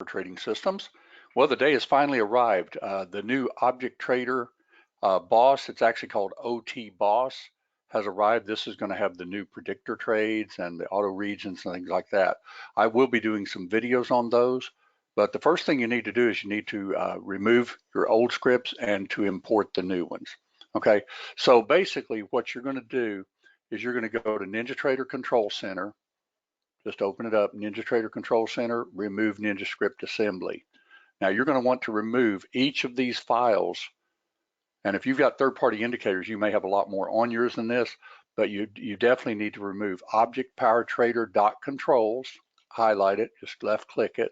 Trading Systems. Well, the day has finally arrived. The new Object Trader Boss, it's actually called OTBoss, has arrived. This is going to have the new predictor trades and the auto regions and things like that. I will be doing some videos on those, but the first thing you need to do is you need to remove your old scripts and to import the new ones. Okay, so basically what you're going to do is you're going to go to NinjaTrader Control Center. Just open it up, NinjaTrader Control Center, remove NinjaScript Assembly. Now you're going to want to remove each of these files, and if you've got third-party indicators, you may have a lot more on yours than this, but you definitely need to remove ObjectPowerTrader.controls, highlight it, just left-click it.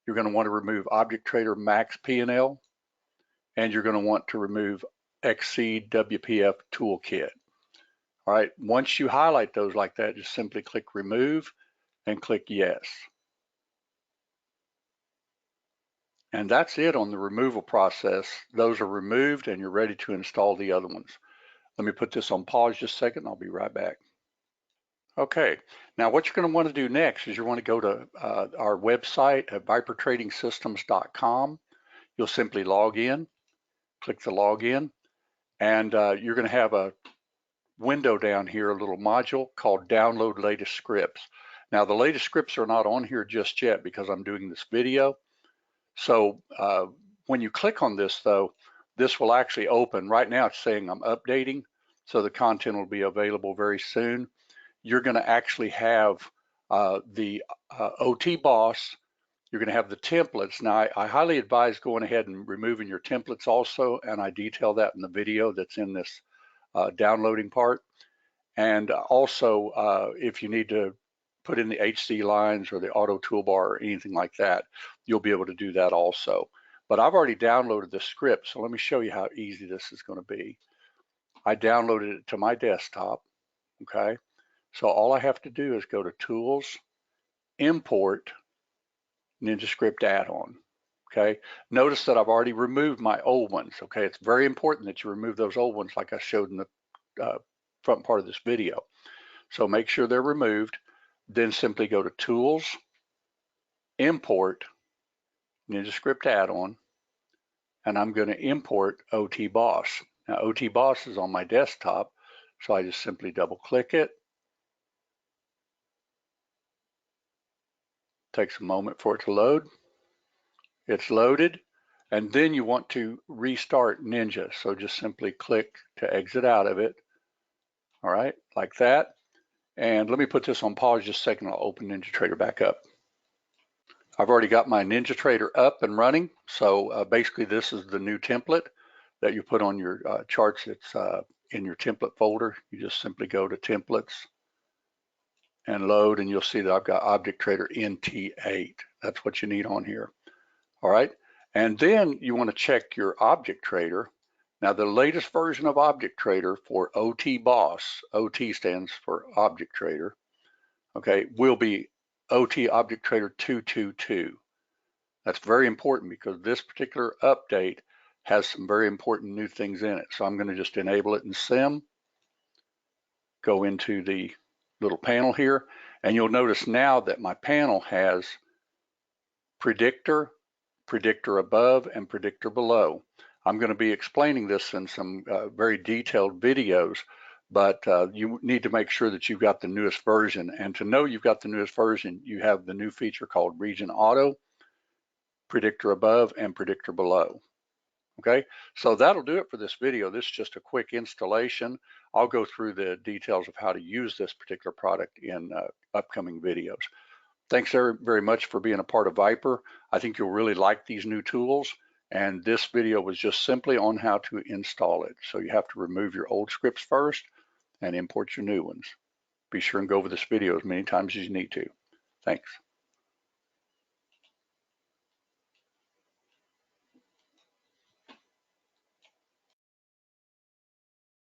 You're going to want to remove ObjectTrader Max P&L, and you're going to want to remove Exceed WPF Toolkit. All right, once you highlight those like that, just simply click Remove and click Yes. And that's it on the removal process. Those are removed and you're ready to install the other ones. Let me put this on pause just a second. I'll be right back. Okay, now what you're going to want to do next is you want to go to our website at vipertradingsystems.com. You'll simply log in, click the login, and you're going to have a window down here, a little module called Download Latest Scripts. Now the latest scripts are not on here just yet because I'm doing this video. So when you click on this though, this will actually open. Right now it's saying I'm updating, so the content will be available very soon. You're going to actually have the OTBoss. You're going to have the templates. Now I highly advise going ahead and removing your templates also, and I detail that in the video that's in this downloading part. And also if you need to put in the HC lines or the auto toolbar or anything like that, you'll be able to do that also. But I've already downloaded the script, so let me show you how easy this is going to be. I downloaded it to my desktop, okay? So all I have to do is go to Tools, Import, NinjaScript Add-on, okay? Notice that I've already removed my old ones, okay? It's very important that you remove those old ones like I showed in the front part of this video. So make sure they're removed. Then simply go to Tools, Import, NinjaScript Add-on, and I'm going to import OTBoss. Now OTBoss is on my desktop, so I just simply double-click it. Takes a moment for it to load. It's loaded, and then you want to restart Ninja, so just simply click to exit out of it. All right, like that. And let me put this on pause just a second. I'll open NinjaTrader back up. I've already got my NinjaTrader up and running. So basically this is the new template that you put on your charts. It's in your template folder. You just simply go to templates and load, and you'll see that I've got Object Trader NT8. That's what you need on here. All right. And then you want to check your Object Trader. Now the latest version of Object Trader for OTBoss, OT stands for Object Trader, okay, will be OT Object Trader 222. That's very important because this particular update has some very important new things in it. So I'm going to just enable it in SIM, go into the little panel here, and you'll notice now that my panel has predictor, predictor above, and predictor below. I'm going to be explaining this in some very detailed videos, but you need to make sure that you've got the newest version. And to know you've got the newest version, you have the new feature called Region Auto, Predictor Above, and Predictor Below. Okay, so that'll do it for this video. This is just a quick installation. I'll go through the details of how to use this particular product in upcoming videos. Thanks very much for being a part of Viper. I think you'll really like these new tools. And this video was just simply on how to install it. So you have to remove your old scripts first and import your new ones. Be sure and go over this video as many times as you need to. Thanks.